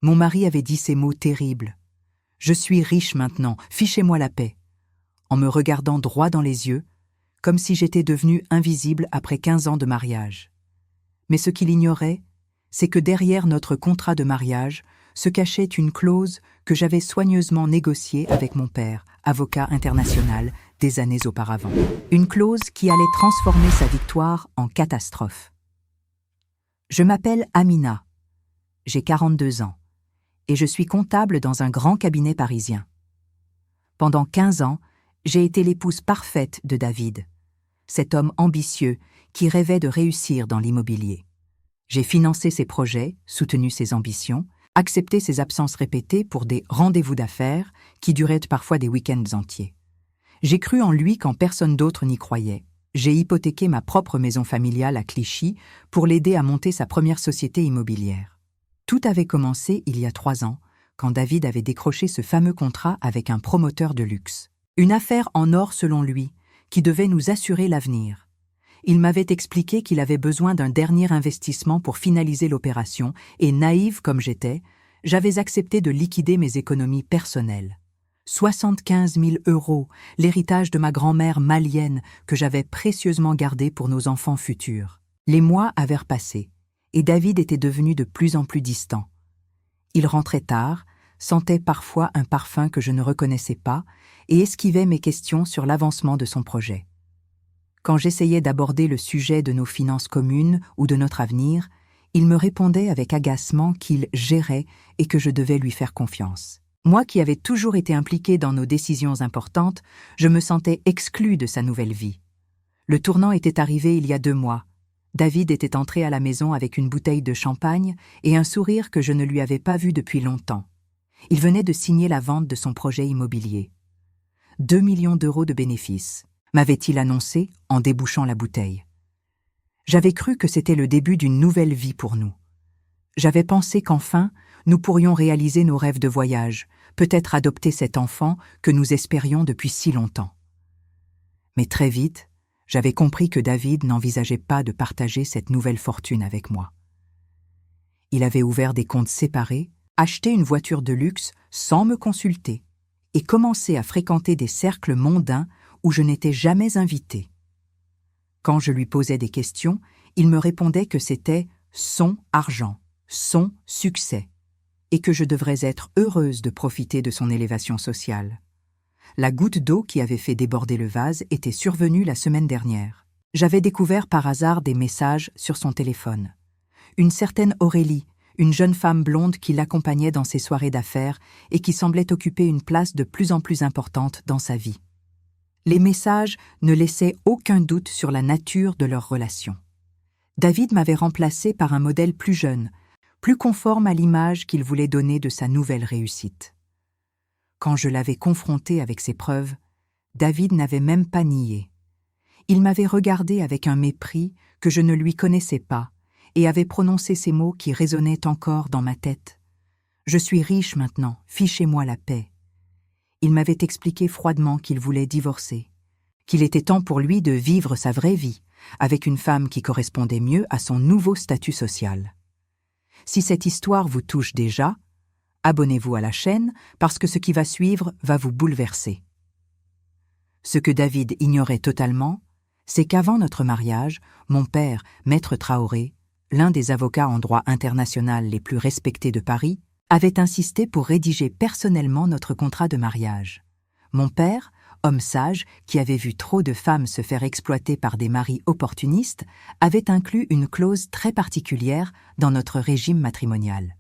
Mon mari avait dit ces mots terribles. « Je suis riche maintenant, fichez-moi la paix », en me regardant droit dans les yeux, comme si j'étais devenue invisible après 15 ans de mariage. Mais ce qu'il ignorait, c'est que derrière notre contrat de mariage se cachait une clause que j'avais soigneusement négociée avec mon père, avocat international, des années auparavant. Une clause qui allait transformer sa victoire en catastrophe. Je m'appelle Amina, j'ai 42 ans, et je suis comptable dans un grand cabinet parisien. Pendant 15 ans, j'ai été l'épouse parfaite de David, cet homme ambitieux qui rêvait de réussir dans l'immobilier. J'ai financé ses projets, soutenu ses ambitions, accepté ses absences répétées pour des rendez-vous d'affaires qui duraient parfois des week-ends entiers. J'ai cru en lui quand personne d'autre n'y croyait. J'ai hypothéqué ma propre maison familiale à Clichy pour l'aider à monter sa première société immobilière. Tout avait commencé il y a 3 ans, quand David avait décroché ce fameux contrat avec un promoteur de luxe. Une affaire en or selon lui, qui devait nous assurer l'avenir. Il m'avait expliqué qu'il avait besoin d'un dernier investissement pour finaliser l'opération et, naïve comme j'étais, j'avais accepté de liquider mes économies personnelles. 75 000 €, l'héritage de ma grand-mère malienne que j'avais précieusement gardé pour nos enfants futurs. Les mois avaient repassé, et David était devenu de plus en plus distant. Il rentrait tard, sentait parfois un parfum que je ne reconnaissais pas et esquivait mes questions sur l'avancement de son projet. Quand j'essayais d'aborder le sujet de nos finances communes ou de notre avenir, il me répondait avec agacement qu'il gérait et que je devais lui faire confiance. Moi qui avais toujours été impliquée dans nos décisions importantes, je me sentais exclue de sa nouvelle vie. Le tournant était arrivé il y a 2 mois. David était entré à la maison avec une bouteille de champagne et un sourire que je ne lui avais pas vu depuis longtemps. Il venait de signer la vente de son projet immobilier. 2 millions d'euros de bénéfices, m'avait-il annoncé en débouchant la bouteille. J'avais cru que c'était le début d'une nouvelle vie pour nous. J'avais pensé qu'enfin, nous pourrions réaliser nos rêves de voyage, peut-être adopter cet enfant que nous espérions depuis si longtemps. Mais très vite, j'avais compris que David n'envisageait pas de partager cette nouvelle fortune avec moi. Il avait ouvert des comptes séparés, acheté une voiture de luxe sans me consulter et commencé à fréquenter des cercles mondains où je n'étais jamais invitée. Quand je lui posais des questions, il me répondait que c'était son argent, son succès, et que je devrais être heureuse de profiter de son élévation sociale. La goutte d'eau qui avait fait déborder le vase était survenue la semaine dernière. J'avais découvert par hasard des messages sur son téléphone. Une certaine Aurélie, une jeune femme blonde qui l'accompagnait dans ses soirées d'affaires et qui semblait occuper une place de plus en plus importante dans sa vie. Les messages ne laissaient aucun doute sur la nature de leur relation. David m'avait remplacée par un modèle plus jeune, plus conforme à l'image qu'il voulait donner de sa nouvelle réussite. Quand je l'avais confronté avec ces preuves, David n'avait même pas nié. Il m'avait regardé avec un mépris que je ne lui connaissais pas et avait prononcé ces mots qui résonnaient encore dans ma tête. « Je suis riche maintenant, fichez-moi la paix ». Il m'avait expliqué froidement qu'il voulait divorcer, qu'il était temps pour lui de vivre sa vraie vie, avec une femme qui correspondait mieux à son nouveau statut social. Si cette histoire vous touche déjà, abonnez-vous à la chaîne parce que ce qui va suivre va vous bouleverser. Ce que David ignorait totalement, c'est qu'avant notre mariage, mon père, Maître Traoré, l'un des avocats en droit international les plus respectés de Paris, avait insisté pour rédiger personnellement notre contrat de mariage. Mon père, homme sage qui avait vu trop de femmes se faire exploiter par des maris opportunistes, avait inclus une clause très particulière dans notre régime matrimonial.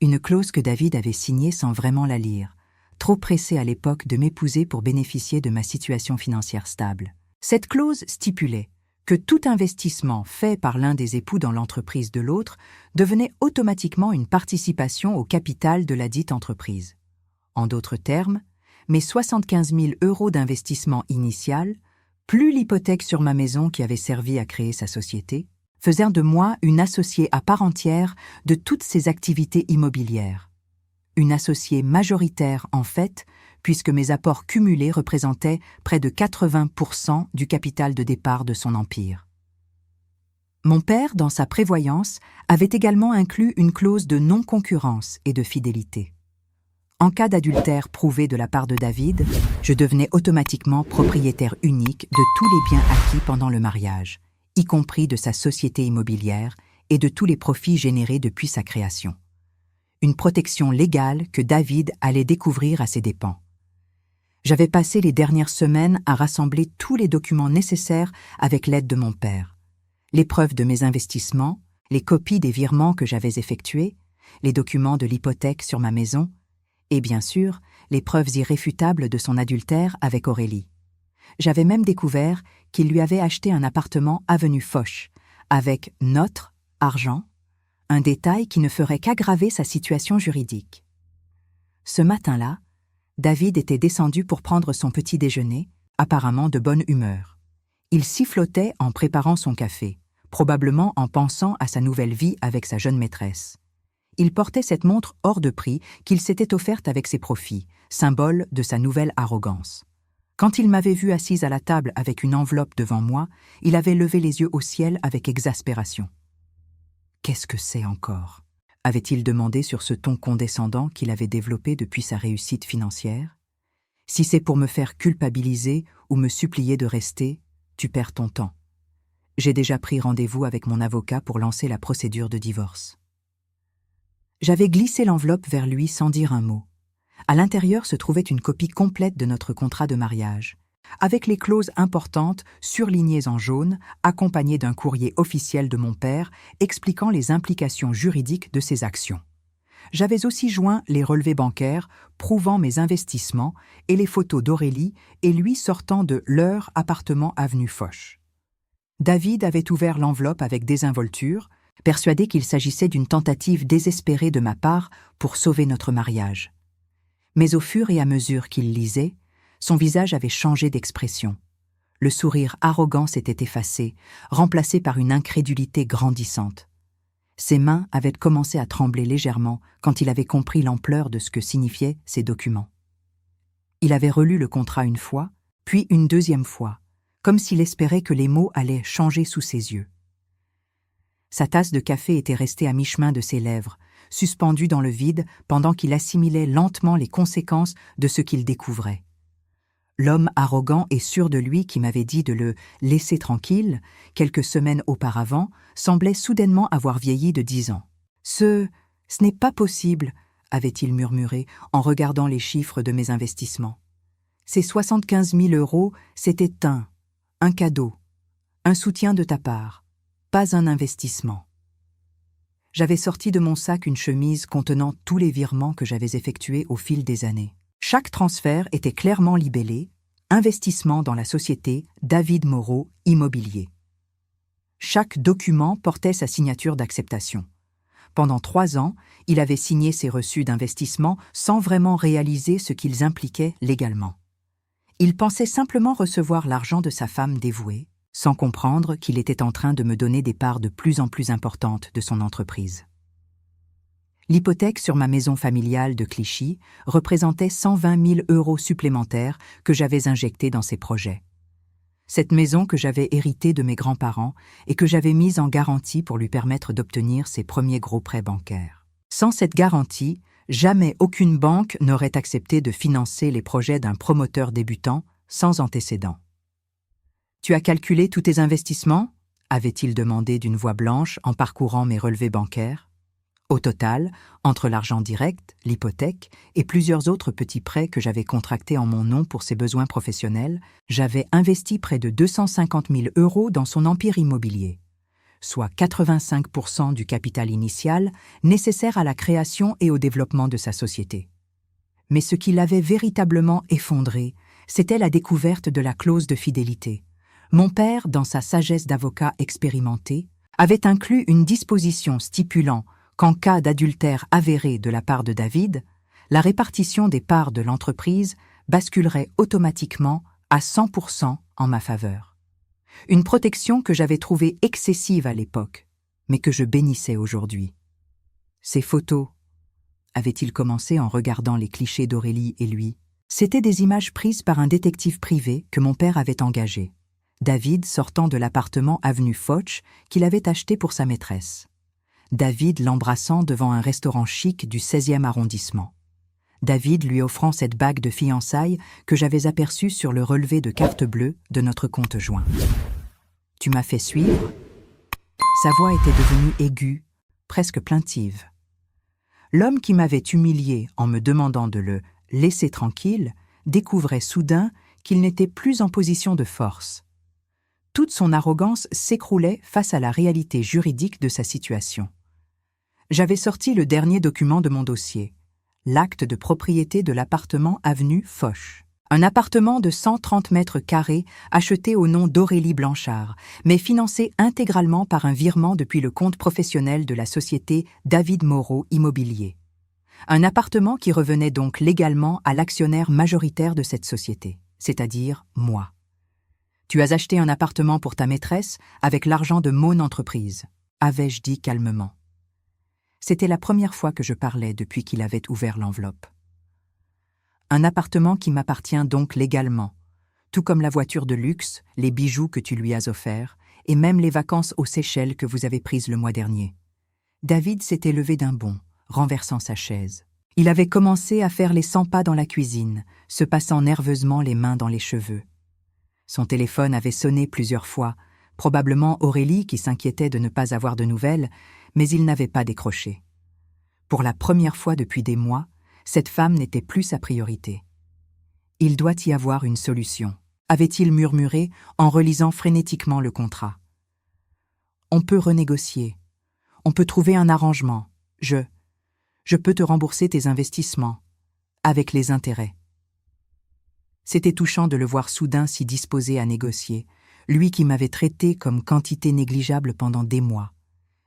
Une clause que David avait signée sans vraiment la lire, trop pressé à l'époque de m'épouser pour bénéficier de ma situation financière stable. Cette clause stipulait que tout investissement fait par l'un des époux dans l'entreprise de l'autre devenait automatiquement une participation au capital de la dite entreprise. En d'autres termes, mes 75 000 € d'investissement initial, plus l'hypothèque sur ma maison qui avait servi à créer sa société, faisaient de moi une associée à part entière de toutes ses activités immobilières. Une associée majoritaire en fait, puisque mes apports cumulés représentaient près de 80% du capital de départ de son empire. Mon père, dans sa prévoyance, avait également inclus une clause de non-concurrence et de fidélité. En cas d'adultère prouvé de la part de David, je devenais automatiquement propriétaire unique de tous les biens acquis pendant le mariage, y compris de sa société immobilière et de tous les profits générés depuis sa création. Une protection légale que David allait découvrir à ses dépens. J'avais passé les dernières semaines à rassembler tous les documents nécessaires avec l'aide de mon père. Les preuves de mes investissements, les copies des virements que j'avais effectués, les documents de l'hypothèque sur ma maison, et bien sûr, les preuves irréfutables de son adultère avec Aurélie. J'avais même découvert qu'il lui avait acheté un appartement avenue Foch, avec notre argent, un détail qui ne ferait qu'aggraver sa situation juridique. Ce matin-là, David était descendu pour prendre son petit déjeuner, apparemment de bonne humeur. Il sifflotait en préparant son café, probablement en pensant à sa nouvelle vie avec sa jeune maîtresse. Il portait cette montre hors de prix qu'il s'était offerte avec ses profits, symbole de sa nouvelle arrogance. Quand il m'avait vu assise à la table avec une enveloppe devant moi, il avait levé les yeux au ciel avec exaspération. « Qu'est-ce que c'est encore ?» avait-il demandé sur ce ton condescendant qu'il avait développé depuis sa réussite financière. « Si c'est pour me faire culpabiliser ou me supplier de rester, tu perds ton temps. J'ai déjà pris rendez-vous avec mon avocat pour lancer la procédure de divorce. » J'avais glissé l'enveloppe vers lui sans dire un mot. À l'intérieur se trouvait une copie complète de notre contrat de mariage, avec les clauses importantes surlignées en jaune, accompagnées d'un courrier officiel de mon père expliquant les implications juridiques de ses actions. J'avais aussi joint les relevés bancaires prouvant mes investissements et les photos d'Aurélie et lui sortant de leur appartement avenue Foch. David avait ouvert l'enveloppe avec désinvolture, persuadé qu'il s'agissait d'une tentative désespérée de ma part pour sauver notre mariage. Mais au fur et à mesure qu'il lisait, son visage avait changé d'expression. Le sourire arrogant s'était effacé, remplacé par une incrédulité grandissante. Ses mains avaient commencé à trembler légèrement quand il avait compris l'ampleur de ce que signifiaient ces documents. Il avait relu le contrat une fois, puis une deuxième fois, comme s'il espérait que les mots allaient changer sous ses yeux. Sa tasse de café était restée à mi-chemin de ses lèvres, suspendue dans le vide pendant qu'il assimilait lentement les conséquences de ce qu'il découvrait. L'homme arrogant et sûr de lui qui m'avait dit de le laisser tranquille, quelques semaines auparavant, semblait soudainement avoir vieilli de 10 ans. « Ce n'est pas possible », avait-il murmuré en regardant les chiffres de mes investissements. « Ces 75 000 €, c'était un cadeau, un soutien de ta part, pas un investissement. » J'avais sorti de mon sac une chemise contenant tous les virements que j'avais effectués au fil des années. Chaque transfert était clairement libellé « Investissement dans la société David Moreau Immobilier ». Chaque document portait sa signature d'acceptation. Pendant 3 ans, il avait signé ses reçus d'investissement sans vraiment réaliser ce qu'ils impliquaient légalement. Il pensait simplement recevoir l'argent de sa femme dévouée, sans comprendre qu'il était en train de me donner des parts de plus en plus importantes de son entreprise. L'hypothèque sur ma maison familiale de Clichy représentait 120 000 € supplémentaires que j'avais injectés dans ces projets. Cette maison que j'avais héritée de mes grands-parents et que j'avais mise en garantie pour lui permettre d'obtenir ses premiers gros prêts bancaires. Sans cette garantie, jamais aucune banque n'aurait accepté de financer les projets d'un promoteur débutant sans antécédent. « Tu as calculé tous tes investissements ?» avait-il demandé d'une voix blanche en parcourant mes relevés bancaires. Au total, entre l'argent direct, l'hypothèque et plusieurs autres petits prêts que j'avais contractés en mon nom pour ses besoins professionnels, j'avais investi près de 250 000 € dans son empire immobilier, soit 85% du capital initial nécessaire à la création et au développement de sa société. Mais ce qui l'avait véritablement effondré, c'était la découverte de la clause de fidélité. Mon père, dans sa sagesse d'avocat expérimenté, avait inclus une disposition stipulant qu'en cas d'adultère avéré de la part de David, la répartition des parts de l'entreprise basculerait automatiquement à 100% en ma faveur. Une protection que j'avais trouvée excessive à l'époque, mais que je bénissais aujourd'hui. Ces photos, avait-il commencé en regardant les clichés d'Aurélie et lui, c'étaient des images prises par un détective privé que mon père avait engagé. David sortant de l'appartement avenue Foch qu'il avait acheté pour sa maîtresse. David l'embrassant devant un restaurant chic du 16e arrondissement. David lui offrant cette bague de fiançailles que j'avais aperçue sur le relevé de carte bleue de notre compte joint. « Tu m'as fait suivre ?» Sa voix était devenue aiguë, presque plaintive. L'homme qui m'avait humilié en me demandant de le laisser tranquille découvrait soudain qu'il n'était plus en position de force. Toute son arrogance s'écroulait face à la réalité juridique de sa situation. J'avais sorti le dernier document de mon dossier, l'acte de propriété de l'appartement avenue Foch. Un appartement de 130 mètres carrés acheté au nom d'Aurélie Blanchard, mais financé intégralement par un virement depuis le compte professionnel de la société David Moreau Immobilier. Un appartement qui revenait donc légalement à l'actionnaire majoritaire de cette société, c'est-à-dire moi. Tu as acheté un appartement pour ta maîtresse avec l'argent de mon entreprise, avais-je dit calmement. C'était la première fois que je parlais depuis qu'il avait ouvert l'enveloppe. Un appartement qui m'appartient donc légalement, tout comme la voiture de luxe, les bijoux que tu lui as offerts, et même les vacances aux Seychelles que vous avez prises le mois dernier. David s'était levé d'un bond, renversant sa chaise. Il avait commencé à faire les 100 pas dans la cuisine, se passant nerveusement les mains dans les cheveux. Son téléphone avait sonné plusieurs fois, probablement Aurélie qui s'inquiétait de ne pas avoir de nouvelles, mais il n'avait pas décroché. Pour la première fois depuis des mois, cette femme n'était plus sa priorité. Il doit y avoir une solution, avait-il murmuré en relisant frénétiquement le contrat. On peut renégocier. On peut trouver un arrangement. Je peux te rembourser tes investissements, avec les intérêts. C'était touchant de le voir soudain si disposé à négocier, lui qui m'avait traité comme quantité négligeable pendant des mois.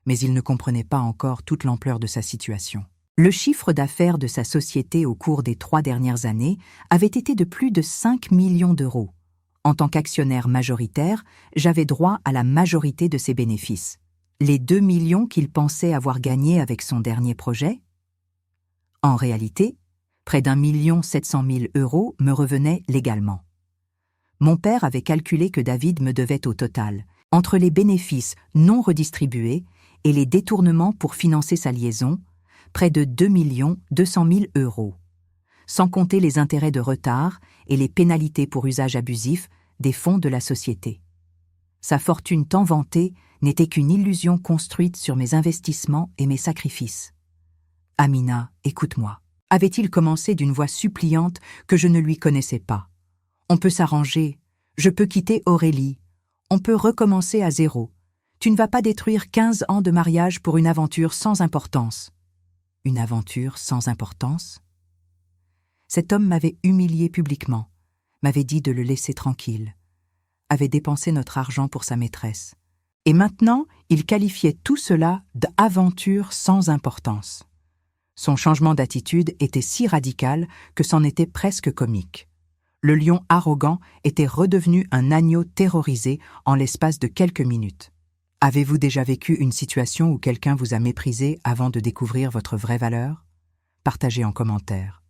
Mais il ne comprenait pas encore toute l'ampleur de sa situation. Le chiffre d'affaires de sa société au cours des 3 dernières années avait été de plus de 5 millions d'euros. En tant qu'actionnaire majoritaire, j'avais droit à la majorité de ses bénéfices. Les 2 millions qu'il pensait avoir gagnés avec son dernier projet? En réalité, près d'1 700 000 € me revenaient légalement. Mon père avait calculé que David me devait au total, entre les bénéfices non redistribués et les détournements pour financer sa liaison, près de 2 200 000 €, sans compter les intérêts de retard et les pénalités pour usage abusif des fonds de la société. Sa fortune tant vantée n'était qu'une illusion construite sur mes investissements et mes sacrifices. « Amina, écoute-moi », avait-il commencé d'une voix suppliante que je ne lui connaissais pas. « On peut s'arranger, je peux quitter Aurélie, on peut recommencer à zéro. Tu ne vas pas détruire 15 ans de mariage pour une aventure sans importance. » Une aventure sans importance? Cet homme m'avait humilié publiquement, m'avait dit de le laisser tranquille, avait dépensé notre argent pour sa maîtresse. Et maintenant, il qualifiait tout cela d'aventure sans importance. Son changement d'attitude était si radical que c'en était presque comique. Le lion arrogant était redevenu un agneau terrorisé en l'espace de quelques minutes. Avez-vous déjà vécu une situation où quelqu'un vous a méprisé avant de découvrir votre vraie valeur? Partagez en commentaire.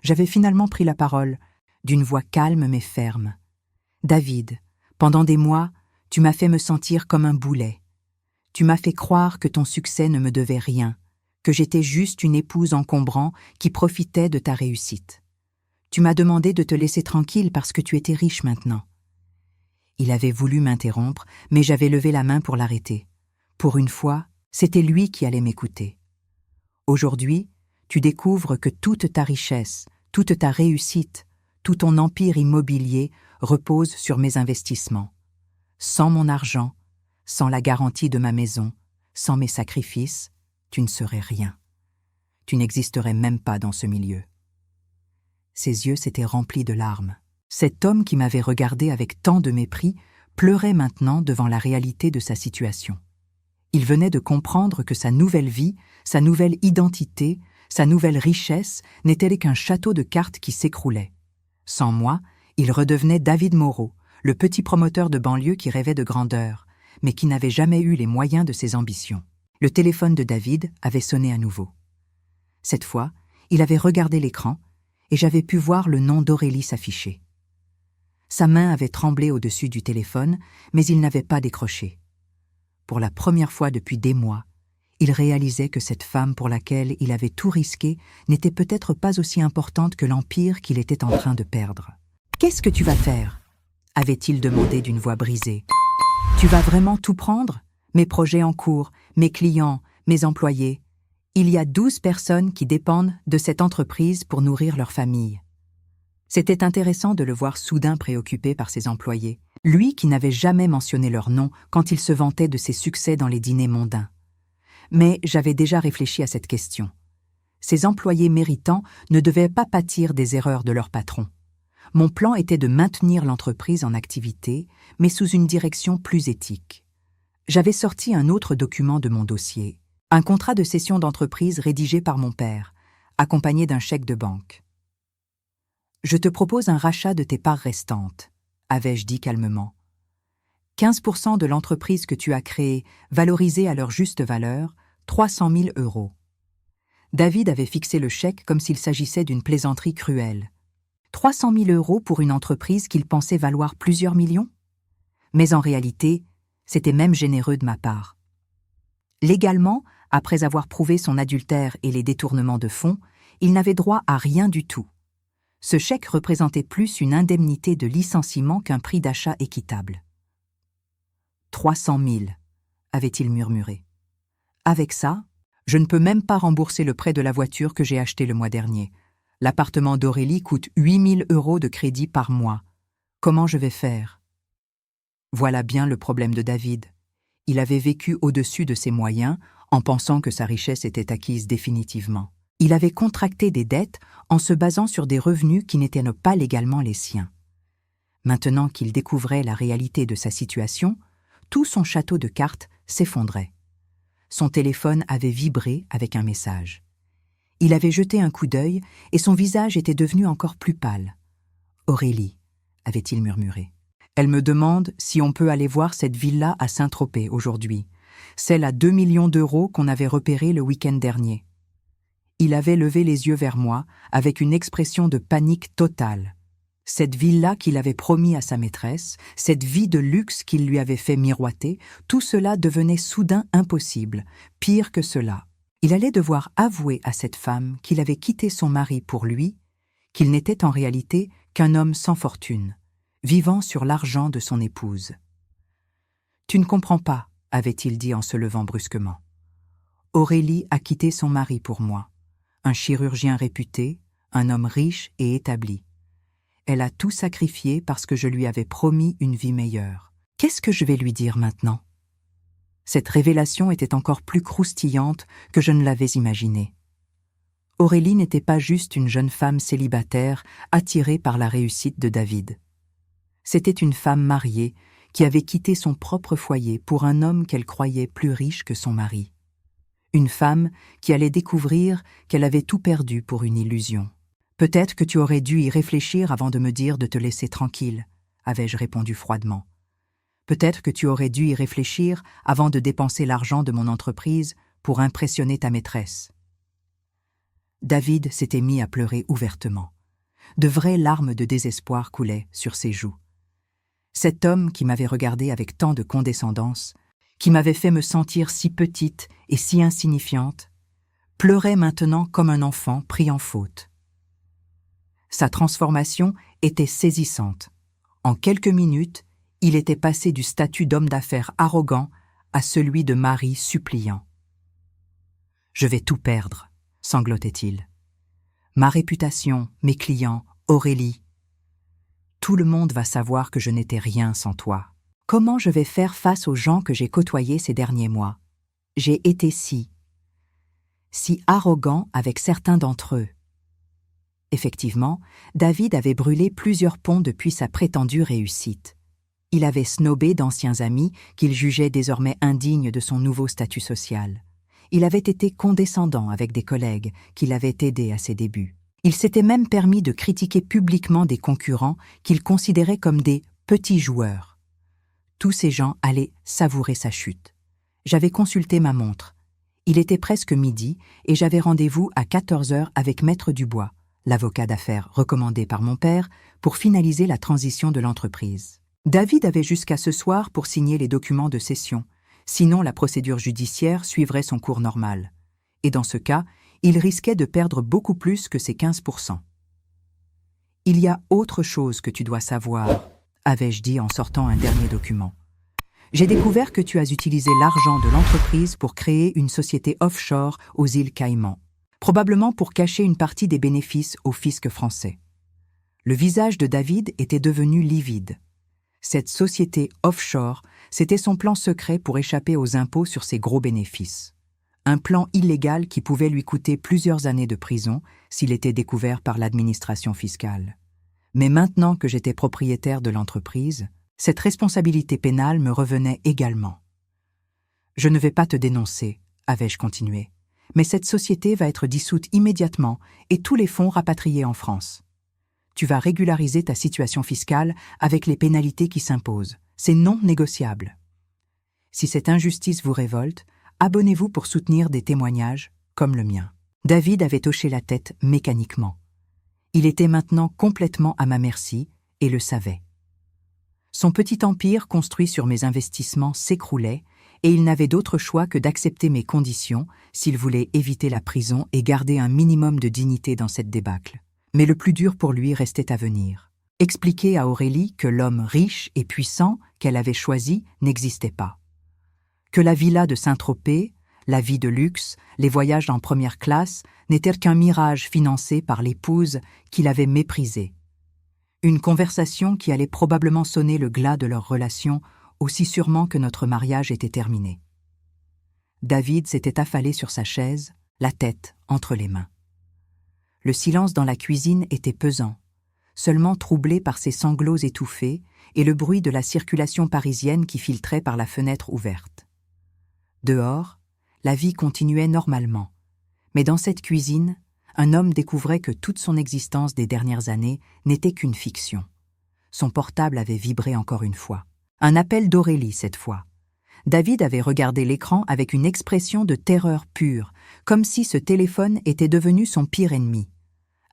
J'avais finalement pris la parole, d'une voix calme mais ferme. David, pendant des mois, tu m'as fait me sentir comme un boulet. Tu m'as fait croire que ton succès ne me devait rien, que j'étais juste une épouse encombrant qui profitait de ta réussite. Tu m'as demandé de te laisser tranquille parce que tu étais riche maintenant. Il avait voulu m'interrompre, mais j'avais levé la main pour l'arrêter. Pour une fois, c'était lui qui allait m'écouter. Aujourd'hui, tu découvres que toute ta richesse, toute ta réussite, tout ton empire immobilier repose sur mes investissements. Sans mon argent, sans la garantie de ma maison, sans mes sacrifices, tu ne serais rien. Tu n'existerais même pas dans ce milieu. Ses yeux s'étaient remplis de larmes. Cet homme qui m'avait regardé avec tant de mépris pleurait maintenant devant la réalité de sa situation. Il venait de comprendre que sa nouvelle vie, sa nouvelle identité, sa nouvelle richesse n'étaient qu'un château de cartes qui s'écroulait. Sans moi, il redevenait David Moreau, le petit promoteur de banlieue qui rêvait de grandeur, mais qui n'avait jamais eu les moyens de ses ambitions. Le téléphone de David avait sonné à nouveau. Cette fois, il avait regardé l'écran et j'avais pu voir le nom d'Aurélie s'afficher. Sa main avait tremblé au-dessus du téléphone, mais il n'avait pas décroché. Pour la première fois depuis des mois, il réalisait que cette femme pour laquelle il avait tout risqué n'était peut-être pas aussi importante que l'empire qu'il était en train de perdre. « Qu'est-ce que tu vas faire ?» avait-il demandé d'une voix brisée. « Tu vas vraiment tout prendre ? Mes projets en cours, mes clients, mes employés. Il y a 12 personnes qui dépendent de cette entreprise pour nourrir leur famille. » C'était intéressant de le voir soudain préoccupé par ses employés, lui qui n'avait jamais mentionné leur nom quand il se vantait de ses succès dans les dîners mondains. Mais j'avais déjà réfléchi à cette question. Ces employés méritants ne devaient pas pâtir des erreurs de leur patron. Mon plan était de maintenir l'entreprise en activité, mais sous une direction plus éthique. J'avais sorti un autre document de mon dossier, un contrat de cession d'entreprise rédigé par mon père, accompagné d'un chèque de banque. « Je te propose un rachat de tes parts restantes », avais-je dit calmement. 15% de l'entreprise que tu as créée, valorisée à leur juste valeur, 300 000 €. David avait fixé le chèque comme s'il s'agissait d'une plaisanterie cruelle. 300 000 € pour une entreprise qu'il pensait valoir plusieurs millions ? Mais en réalité, c'était même généreux de ma part. Légalement, après avoir prouvé son adultère et les détournements de fonds, il n'avait droit à rien du tout. Ce chèque représentait plus une indemnité de licenciement qu'un prix d'achat équitable. 300 000, avait-il murmuré. Avec ça, je ne peux même pas rembourser le prêt de la voiture que j'ai acheté le mois dernier. L'appartement d'Aurélie coûte 8 000 € de crédit par mois. Comment je vais faire ? Voilà bien le problème de David. Il avait vécu au-dessus de ses moyens en pensant que sa richesse était acquise définitivement. Il avait contracté des dettes en se basant sur des revenus qui n'étaient pas légalement les siens. Maintenant qu'il découvrait la réalité de sa situation, tout son château de cartes s'effondrait. Son téléphone avait vibré avec un message. Il avait jeté un coup d'œil et son visage était devenu encore plus pâle. « Aurélie », avait-il murmuré. « Elle me demande si on peut aller voir cette villa à Saint-Tropez aujourd'hui, celle à 2 millions d'euros qu'on avait repérée le week-end dernier. » Il avait levé les yeux vers moi avec une expression de panique totale. Cette villa qu'il avait promis à sa maîtresse, cette vie de luxe qu'il lui avait fait miroiter, tout cela devenait soudain impossible. Pire que cela, il allait devoir avouer à cette femme qu'il avait quitté son mari pour lui, qu'il n'était en réalité qu'un homme sans fortune, vivant sur l'argent de son épouse. « Tu ne comprends pas, » avait-il dit en se levant brusquement. « Aurélie a quitté son mari pour moi. Un chirurgien réputé, un homme riche et établi. Elle a tout sacrifié parce que je lui avais promis une vie meilleure. Qu'est-ce que je vais lui dire maintenant ?» Cette révélation était encore plus croustillante que je ne l'avais imaginé. Aurélie n'était pas juste une jeune femme célibataire attirée par la réussite de David. C'était une femme mariée qui avait quitté son propre foyer pour un homme qu'elle croyait plus riche que son mari. Une femme qui allait découvrir qu'elle avait tout perdu pour une illusion. « Peut-être que tu aurais dû y réfléchir avant de me dire de te laisser tranquille, » avais-je répondu froidement. « Peut-être que tu aurais dû y réfléchir avant de dépenser l'argent de mon entreprise pour impressionner ta maîtresse. » David s'était mis à pleurer ouvertement. De vraies larmes de désespoir coulaient sur ses joues. Cet homme qui m'avait regardé avec tant de condescendance, qui m'avait fait me sentir si petite et si insignifiante, pleurait maintenant comme un enfant pris en faute. Sa transformation était saisissante. En quelques minutes, il était passé du statut d'homme d'affaires arrogant à celui de mari suppliant. « Je vais tout perdre », sanglotait-il. « Ma réputation, mes clients, Aurélie. Tout le monde va savoir que je n'étais rien sans toi. Comment je vais faire face aux gens que j'ai côtoyés ces derniers mois? J'ai été si arrogant avec certains d'entre eux. » Effectivement, David avait brûlé plusieurs ponts depuis sa prétendue réussite. Il avait snobé d'anciens amis qu'il jugeait désormais indignes de son nouveau statut social. Il avait été condescendant avec des collègues qui l'avaient aidé à ses débuts. Il s'était même permis de critiquer publiquement des concurrents qu'il considérait comme des « petits joueurs ». Tous ces gens allaient savourer sa chute. J'avais consulté ma montre. Il était presque midi et j'avais rendez-vous à 14 h avec Maître Dubois, l'avocat d'affaires recommandé par mon père, pour finaliser la transition de l'entreprise. David avait jusqu'à ce soir pour signer les documents de cession, sinon la procédure judiciaire suivrait son cours normal. Et dans ce cas, il risquait de perdre beaucoup plus que ses 15%. « Il y a autre chose que tu dois savoir », avais-je dit en sortant un dernier document. « J'ai découvert que tu as utilisé l'argent de l'entreprise pour créer une société offshore aux îles Caïmans, probablement pour cacher une partie des bénéfices au fisc français. » Le visage de David était devenu livide. Cette société offshore, c'était son plan secret pour échapper aux impôts sur ses gros bénéfices. Un plan illégal qui pouvait lui coûter plusieurs années de prison s'il était découvert par l'administration fiscale. Mais maintenant que j'étais propriétaire de l'entreprise, cette responsabilité pénale me revenait également. « Je ne vais pas te dénoncer », avais-je continué, « mais cette société va être dissoute immédiatement et tous les fonds rapatriés en France. Tu vas régulariser ta situation fiscale avec les pénalités qui s'imposent. C'est non négociable. Si cette injustice vous révolte, abonnez-vous pour soutenir des témoignages comme le mien. » David avait hoché la tête mécaniquement. Il était maintenant complètement à ma merci et le savait. Son petit empire construit sur mes investissements s'écroulait et il n'avait d'autre choix que d'accepter mes conditions s'il voulait éviter la prison et garder un minimum de dignité dans cette débâcle. Mais le plus dur pour lui restait à venir. Expliquer à Aurélie que l'homme riche et puissant qu'elle avait choisi n'existait pas. Que la villa de Saint-Tropez, la vie de luxe, les voyages en première classe n'étaient qu'un mirage financé par l'épouse qu'il avait méprisée. Une conversation qui allait probablement sonner le glas de leur relation aussi sûrement que notre mariage était terminé. David s'était affalé sur sa chaise, la tête entre les mains. Le silence dans la cuisine était pesant, seulement troublé par ses sanglots étouffés et le bruit de la circulation parisienne qui filtrait par la fenêtre ouverte. Dehors, la vie continuait normalement, mais dans cette cuisine, un homme découvrait que toute son existence des dernières années n'était qu'une fiction. Son portable avait vibré encore une fois. Un appel d'Aurélie cette fois. David avait regardé l'écran avec une expression de terreur pure, comme si ce téléphone était devenu son pire ennemi.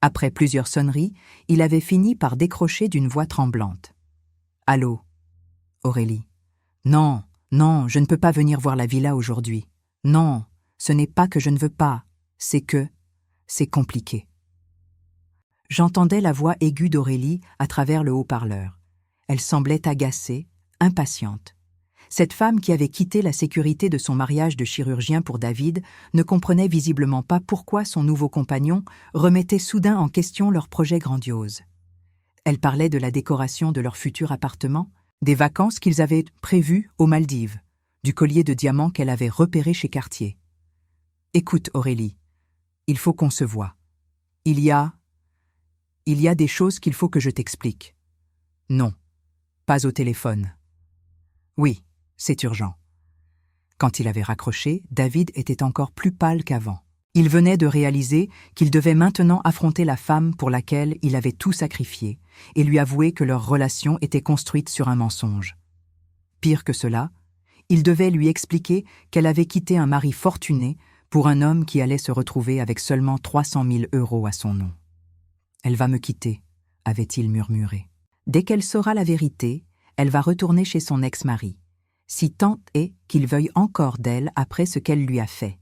Après plusieurs sonneries, il avait fini par décrocher d'une voix tremblante. « Allô, Aurélie. Non, non, je ne peux pas venir voir la villa aujourd'hui. Non, ce n'est pas que je ne veux pas, c'est que c'est compliqué. » J'entendais la voix aiguë d'Aurélie à travers le haut-parleur. Elle semblait agacée, impatiente. Cette femme qui avait quitté la sécurité de son mariage de chirurgien pour David ne comprenait visiblement pas pourquoi son nouveau compagnon remettait soudain en question leur projet grandiose. Elle parlait de la décoration de leur futur appartement, des vacances qu'ils avaient prévues aux Maldives, du collier de diamants qu'elle avait repéré chez Cartier. « Écoute, Aurélie, il faut qu'on se voie. Il y a des choses qu'il faut que je t'explique. » « Non, pas au téléphone. »« Oui, c'est urgent. » Quand il avait raccroché, David était encore plus pâle qu'avant. Il venait de réaliser qu'il devait maintenant affronter la femme pour laquelle il avait tout sacrifié et lui avouer que leur relation était construite sur un mensonge. Pire que cela, il devait lui expliquer qu'elle avait quitté un mari fortuné pour un homme qui allait se retrouver avec seulement 300 000 € à son nom. « Elle va me quitter », avait-il murmuré. « Dès qu'elle saura la vérité, elle va retourner chez son ex-mari, si tant est qu'il veuille encore d'elle après ce qu'elle lui a fait. »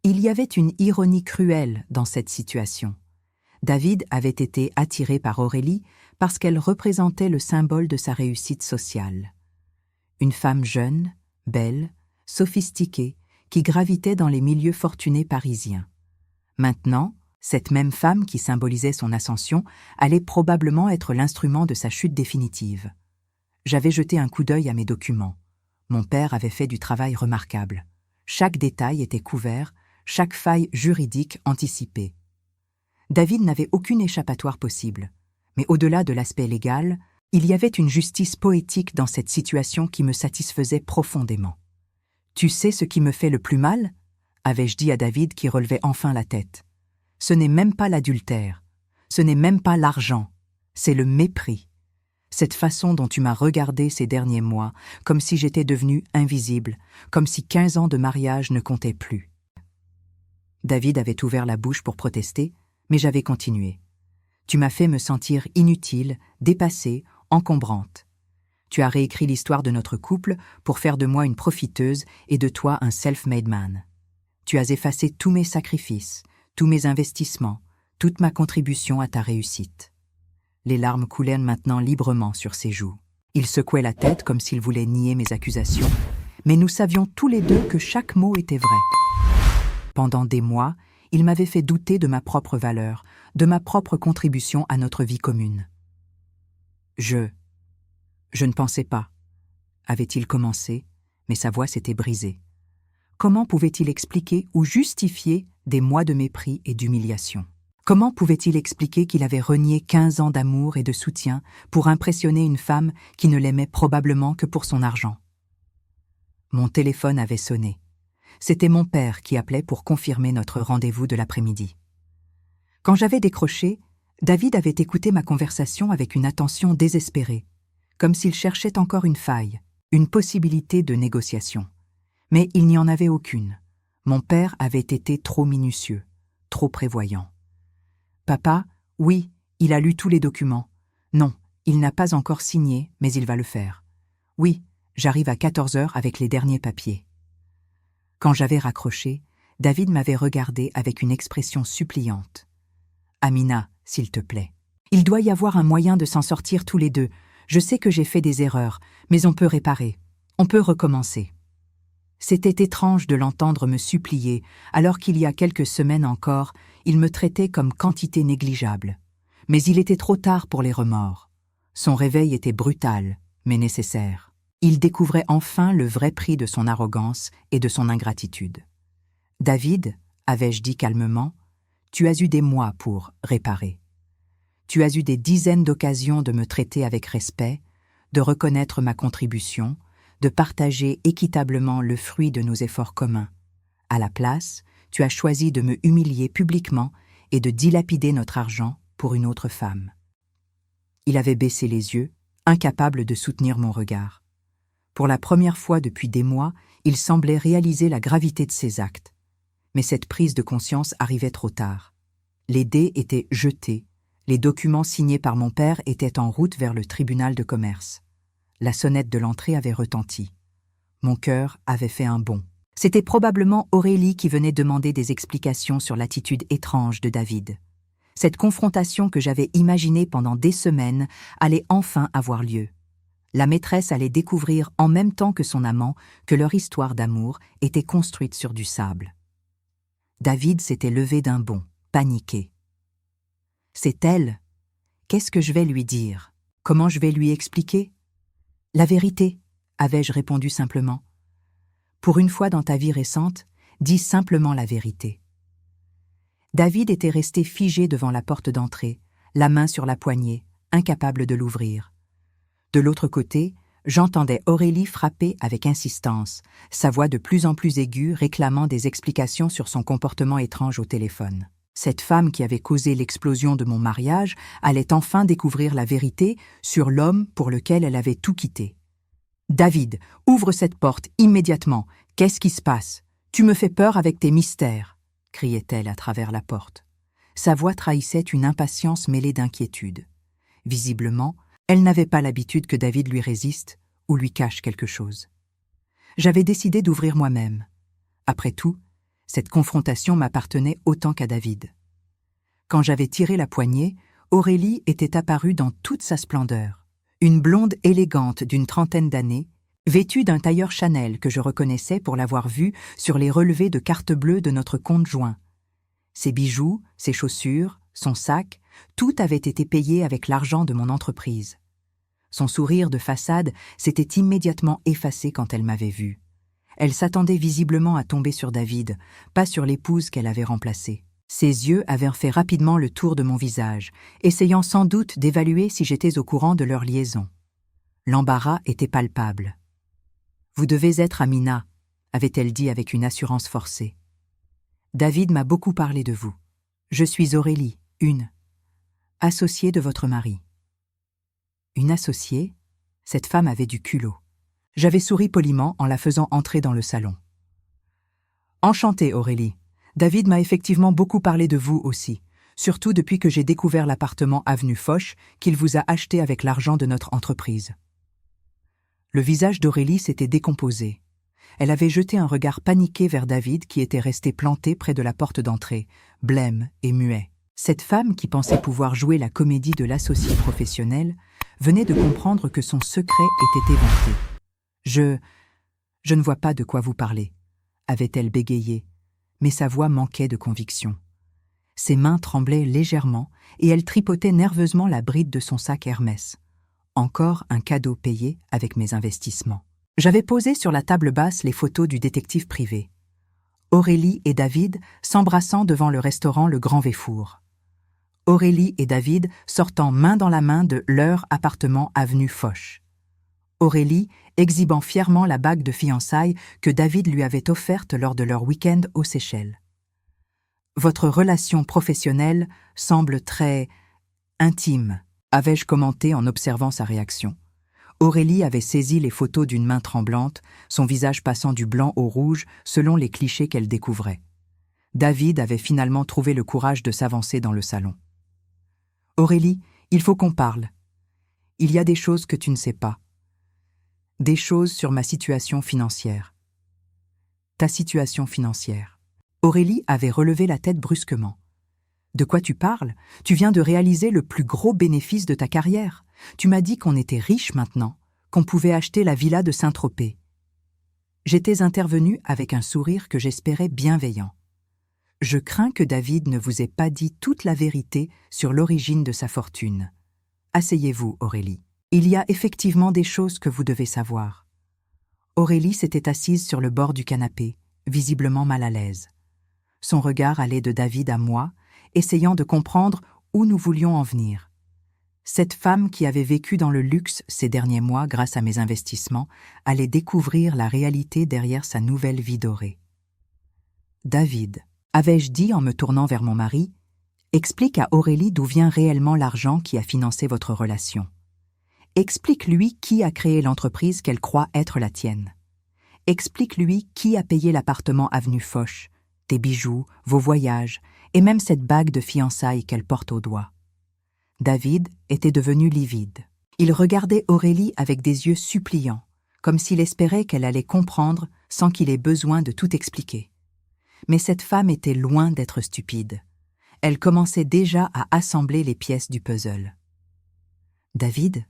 Il y avait une ironie cruelle dans cette situation. David avait été attiré par Aurélie parce qu'elle représentait le symbole de sa réussite sociale. Une femme jeune, belle, sophistiquée, qui gravitait dans les milieux fortunés parisiens. Maintenant, cette même femme qui symbolisait son ascension allait probablement être l'instrument de sa chute définitive. J'avais jeté un coup d'œil à mes documents. Mon père avait fait du travail remarquable. Chaque détail était couvert, chaque faille juridique anticipée. David n'avait aucune échappatoire possible, mais au-delà de l'aspect légal, il y avait une justice poétique dans cette situation qui me satisfaisait profondément. « Tu sais ce qui me fait le plus mal ?» avais-je dit à David qui relevait enfin la tête. « Ce n'est même pas l'adultère, ce n'est même pas l'argent, c'est le mépris. Cette façon dont tu m'as regardé ces derniers mois, comme si j'étais devenue invisible, comme si 15 ans de mariage ne comptaient plus. » David avait ouvert la bouche pour protester, Mais j'avais continué. Tu m'as fait me sentir inutile, dépassée, encombrante. Tu as réécrit l'histoire de notre couple pour faire de moi une profiteuse et de toi un self-made man. Tu as effacé tous mes sacrifices, tous mes investissements, toute ma contribution à ta réussite. Les larmes coulaient maintenant librement sur ses joues. Il secouait la tête comme s'il voulait nier mes accusations, mais nous savions tous les deux que chaque mot était vrai. Pendant des mois, il m'avait fait douter de ma propre valeur, de ma propre contribution à notre vie commune. Je ne pensais pas, avait-il commencé, mais sa voix s'était brisée. Comment pouvait-il expliquer ou justifier des mois de mépris et d'humiliation? Comment pouvait-il expliquer qu'il avait renié 15 ans d'amour et de soutien pour impressionner une femme qui ne l'aimait probablement que pour son argent? Mon téléphone avait sonné. C'était mon père qui appelait pour confirmer notre rendez-vous de l'après-midi. Quand j'avais décroché, David avait écouté ma conversation avec une attention désespérée, comme s'il cherchait encore une faille, une possibilité de négociation. Mais il n'y en avait aucune. Mon père avait été trop minutieux, trop prévoyant. « Papa, oui, il a lu tous les documents. Non, il n'a pas encore signé, mais il va le faire. Oui, j'arrive à 14 heures avec les derniers papiers. » Quand j'avais raccroché, David m'avait regardé avec une expression suppliante. « Amina, s'il te plaît. Il doit y avoir un moyen de s'en sortir tous les deux. Je sais que j'ai fait des erreurs, mais on peut réparer. On peut recommencer. » C'était étrange de l'entendre me supplier, alors qu'il y a quelques semaines encore, il me traitait comme quantité négligeable. Mais il était trop tard pour les remords. Son réveil était brutal, mais nécessaire. Il découvrait enfin le vrai prix de son arrogance et de son ingratitude. « David, avais-je dit calmement, tu as eu des mois pour réparer. Tu as eu des dizaines d'occasions de me traiter avec respect, de reconnaître ma contribution, de partager équitablement le fruit de nos efforts communs. À la place, tu as choisi de me humilier publiquement et de dilapider notre argent pour une autre femme. » Il avait baissé les yeux, incapable de soutenir mon regard. Pour la première fois depuis des mois, il semblait réaliser la gravité de ses actes. Mais cette prise de conscience arrivait trop tard. Les dés étaient jetés, les documents signés par mon père étaient en route vers le tribunal de commerce. La sonnette de l'entrée avait retenti. Mon cœur avait fait un bond. C'était probablement Aurélie qui venait demander des explications sur l'attitude étrange de David. Cette confrontation que j'avais imaginée pendant des semaines allait enfin avoir lieu. La maîtresse allait découvrir en même temps que son amant que leur histoire d'amour était construite sur du sable. David s'était levé d'un bond, paniqué. « C'est elle. Qu'est-ce que je vais lui dire? Comment je vais lui expliquer? » « La vérité, avais-je répondu simplement. « Pour une fois dans ta vie récente, dis simplement la vérité. » David était resté figé devant la porte d'entrée, la main sur la poignée, incapable de l'ouvrir. De l'autre côté, j'entendais Aurélie frapper avec insistance, sa voix de plus en plus aiguë réclamant des explications sur son comportement étrange au téléphone. Cette femme qui avait causé l'explosion de mon mariage allait enfin découvrir la vérité sur l'homme pour lequel elle avait tout quitté. « David, ouvre cette porte immédiatement. Qu'est-ce qui se passe? Tu me fais peur avec tes mystères !» criait-elle à travers la porte. Sa voix trahissait une impatience mêlée d'inquiétude. Visiblement, elle n'avait pas l'habitude que David lui résiste ou lui cache quelque chose. J'avais décidé d'ouvrir moi-même. Après tout, cette confrontation m'appartenait autant qu'à David. Quand j'avais tiré la poignée, Aurélie était apparue dans toute sa splendeur. Une blonde élégante d'une trentaine d'années, vêtue d'un tailleur Chanel que je reconnaissais pour l'avoir vue sur les relevés de carte bleue de notre compte joint. Ses bijoux, ses chaussures, son sac, tout avait été payé avec l'argent de mon entreprise. Son sourire de façade s'était immédiatement effacé quand elle m'avait vue. Elle s'attendait visiblement à tomber sur David, pas sur l'épouse qu'elle avait remplacée. Ses yeux avaient fait rapidement le tour de mon visage, essayant sans doute d'évaluer si j'étais au courant de leur liaison. L'embarras était palpable. « Vous devez être Amina », avait-elle dit avec une assurance forcée. « David m'a beaucoup parlé de vous. Je suis Aurélie, une associée de votre mari. » Une associée? Cette femme avait du culot. J'avais souri poliment en la faisant entrer dans le salon. « Enchantée, Aurélie. David m'a effectivement beaucoup parlé de vous aussi. surtout depuis que j'ai découvert l'appartement avenue Foch qu'il vous a acheté avec l'argent de notre entreprise. » Le visage d'Aurélie s'était décomposé. Elle avait jeté un regard paniqué vers David qui était resté planté près de la porte d'entrée, blême et muet. Cette femme qui pensait pouvoir jouer la comédie de l'associé professionnel venait de comprendre que son secret était éventé. Je ne vois pas de quoi vous parlez, avait-elle bégayé, mais sa voix manquait de conviction. Ses mains tremblaient légèrement et elle tripotait nerveusement la bride de son sac Hermès. Encore un cadeau payé avec mes investissements. J'avais posé sur la table basse les photos du détective privé. Aurélie et David s'embrassant devant le restaurant Le Grand Véfour. Aurélie et David sortant main dans la main de leur appartement avenue Foch. Aurélie exhibant fièrement la bague de fiançailles que David lui avait offerte lors de leur week-end aux Seychelles. « Votre relation professionnelle semble très intime », avais-je commenté en observant sa réaction. Aurélie avait saisi les photos d'une main tremblante, son visage passant du blanc au rouge selon les clichés qu'elle découvrait. David avait finalement trouvé le courage de s'avancer dans le salon. « Aurélie, il faut qu'on parle. Il y a des choses que tu ne sais pas. Des choses sur ma situation financière. » « Ta situation financière. » Aurélie avait relevé la tête brusquement. « De quoi tu parles? Tu viens de réaliser le plus gros bénéfice de ta carrière. Tu m'as dit qu'on était riche maintenant, qu'on pouvait acheter la villa de Saint-Tropez. » J'étais intervenue avec un sourire que j'espérais bienveillant. « Je crains que David ne vous ait pas dit toute la vérité sur l'origine de sa fortune. Asseyez-vous, Aurélie. Il y a effectivement des choses que vous devez savoir. » Aurélie s'était assise sur le bord du canapé, visiblement mal à l'aise. Son regard allait de David à moi, essayant de comprendre où nous voulions en venir. Cette femme qui avait vécu dans le luxe ces derniers mois grâce à mes investissements allait découvrir la réalité derrière sa nouvelle vie dorée. « David, avais-je dit en me tournant vers mon mari, explique à Aurélie d'où vient réellement l'argent qui a financé votre relation. Explique-lui qui a créé l'entreprise qu'elle croit être la tienne. Explique-lui qui a payé l'appartement avenue Foch, tes bijoux, vos voyages, et même cette bague de fiançailles qu'elle porte au doigt. » David était devenu livide. Il regardait Aurélie avec des yeux suppliants, comme s'il espérait qu'elle allait comprendre sans qu'il ait besoin de tout expliquer. Mais cette femme était loin d'être stupide. Elle commençait déjà à assembler les pièces du puzzle. « David ?»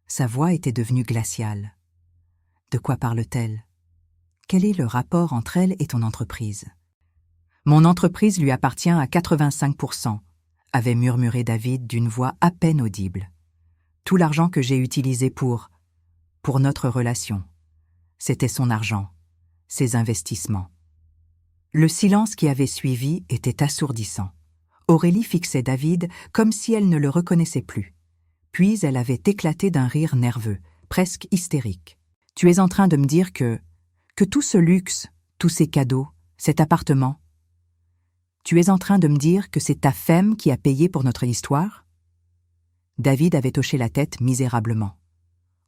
Sa voix était devenue glaciale. « De quoi parle-t-elle? Quel est le rapport entre elle et ton entreprise? » « Mon entreprise lui appartient à 85%, avait murmuré David d'une voix à peine audible. « Tout l'argent que j'ai utilisé pour notre relation. C'était son argent, ses investissements. » Le silence qui avait suivi était assourdissant. Aurélie fixait David comme si elle ne le reconnaissait plus. Puis elle avait éclaté d'un rire nerveux, presque hystérique. « Tu es en train de me dire que tout ce luxe, tous ces cadeaux, cet appartement, tu es en train de me dire que c'est ta femme qui a payé pour notre histoire ?» David avait hoché la tête misérablement.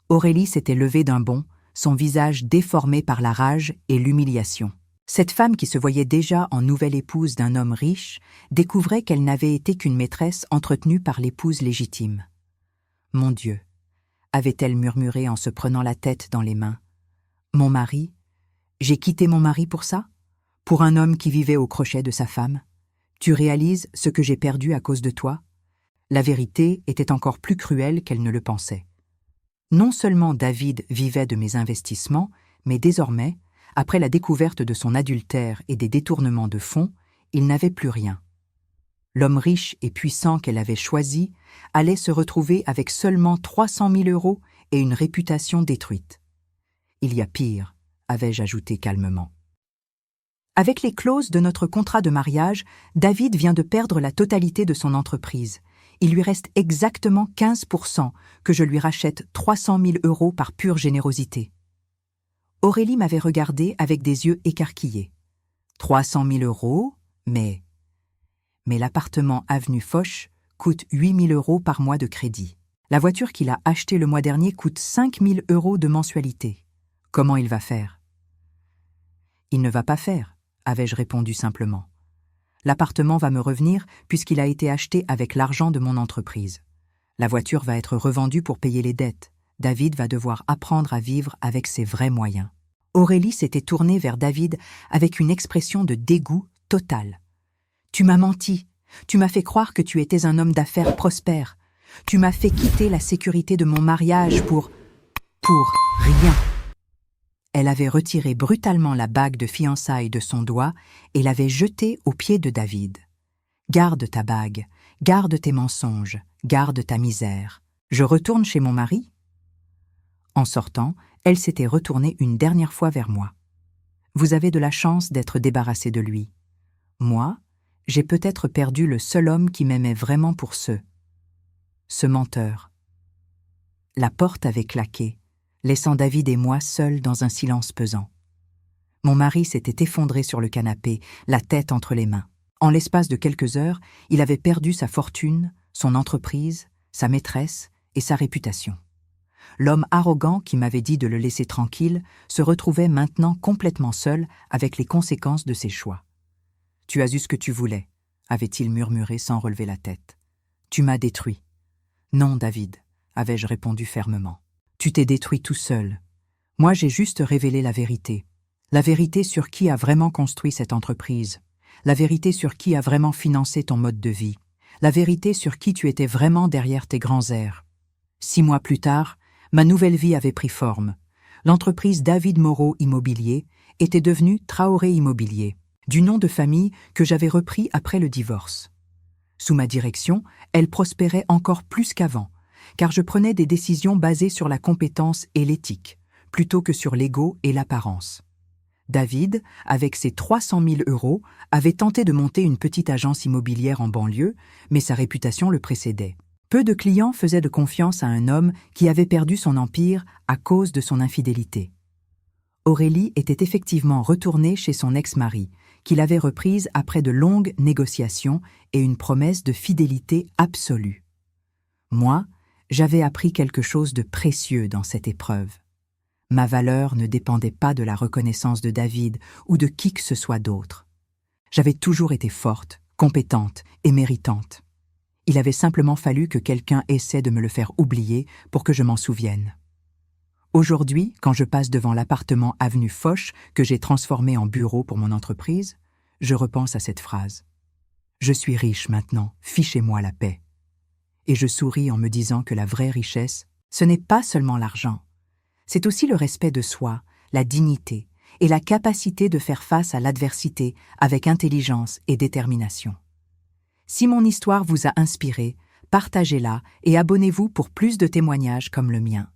Aurélie s'était levée d'un bond, son visage déformé par la rage et l'humiliation. Cette femme qui se voyait déjà en nouvelle épouse d'un homme riche découvrait qu'elle n'avait été qu'une maîtresse entretenue par l'épouse légitime. « Mon Dieu !» avait-elle murmuré en se prenant la tête dans les mains. « Mon mari? J'ai quitté mon mari pour ça? Pour un homme qui vivait au crochet de sa femme? Tu réalises ce que j'ai perdu à cause de toi ?» La vérité était encore plus cruelle qu'elle ne le pensait. Non seulement David vivait de mes investissements, mais désormais, après la découverte de son adultère et des détournements de fonds, il n'avait plus rien. L'homme riche et puissant qu'elle avait choisi allait se retrouver avec seulement 300 000 € et une réputation détruite. « Il y a pire », avais-je ajouté calmement. Avec les clauses de notre contrat de mariage, David vient de perdre la totalité de son entreprise. Il lui reste exactement 15% que je lui rachète 300 000 € par pure générosité. Aurélie m'avait regardé avec des yeux écarquillés. 300 000 €, mais l'appartement avenue Foch coûte 8 000 € par mois de crédit. La voiture qu'il a achetée le mois dernier coûte 5 000 € de mensualité. Comment il va faire? Il ne va pas faire, avais-je répondu simplement. L'appartement va me revenir puisqu'il a été acheté avec l'argent de mon entreprise. La voiture va être revendue pour payer les dettes. David va devoir apprendre à vivre avec ses vrais moyens. Aurélie s'était tournée vers David avec une expression de dégoût total. « Tu m'as menti. Tu m'as fait croire que tu étais un homme d'affaires prospère. Tu m'as fait quitter la sécurité de mon mariage pour rien. » Elle avait retiré brutalement la bague de fiançailles de son doigt et l'avait jetée aux pieds de David. « Garde ta bague, garde tes mensonges, garde ta misère. Je retourne chez mon mari ?» En sortant, elle s'était retournée une dernière fois vers moi. « Vous avez de la chance d'être débarrassé de lui. Moi, j'ai peut-être perdu le seul homme qui m'aimait vraiment pour ce menteur. » La porte avait claqué, laissant David et moi seuls dans un silence pesant. Mon mari s'était effondré sur le canapé, la tête entre les mains. En l'espace de quelques heures, il avait perdu sa fortune, son entreprise, sa maîtresse et sa réputation. L'homme arrogant qui m'avait dit de le laisser tranquille se retrouvait maintenant complètement seul avec les conséquences de ses choix. « Tu as eu ce que tu voulais », avait-il murmuré sans relever la tête. « Tu m'as détruit. »« Non, David », avais-je répondu fermement. « Tu t'es détruit tout seul. Moi, j'ai juste révélé la vérité. La vérité sur qui a vraiment construit cette entreprise. La vérité sur qui a vraiment financé ton mode de vie. La vérité sur qui tu étais vraiment derrière tes grands airs. 6 mois plus tard, ma nouvelle vie avait pris forme. L'entreprise David Moreau Immobilier était devenue Traoré Immobilier, du nom de famille que j'avais repris après le divorce. Sous ma direction, elle prospérait encore plus qu'avant, car je prenais des décisions basées sur la compétence et l'éthique, plutôt que sur l'ego et l'apparence. David, avec ses 300 000 €, avait tenté de monter une petite agence immobilière en banlieue, mais sa réputation le précédait. Peu de clients faisaient de confiance à un homme qui avait perdu son empire à cause de son infidélité. Aurélie était effectivement retournée chez son ex-mari, qui l'avait reprise après de longues négociations et une promesse de fidélité absolue. Moi, j'avais appris quelque chose de précieux dans cette épreuve. Ma valeur ne dépendait pas de la reconnaissance de David ou de qui que ce soit d'autre. J'avais toujours été forte, compétente et méritante. Il avait simplement fallu que quelqu'un essaie de me le faire oublier pour que je m'en souvienne. Aujourd'hui, quand je passe devant l'appartement avenue Foch que j'ai transformé en bureau pour mon entreprise, je repense à cette phrase. Je suis riche maintenant, fichez-moi la paix. Et je souris en me disant que la vraie richesse, ce n'est pas seulement l'argent. C'est aussi le respect de soi, la dignité et la capacité de faire face à l'adversité avec intelligence et détermination. Si mon histoire vous a inspiré, partagez-la et abonnez-vous pour plus de témoignages comme le mien.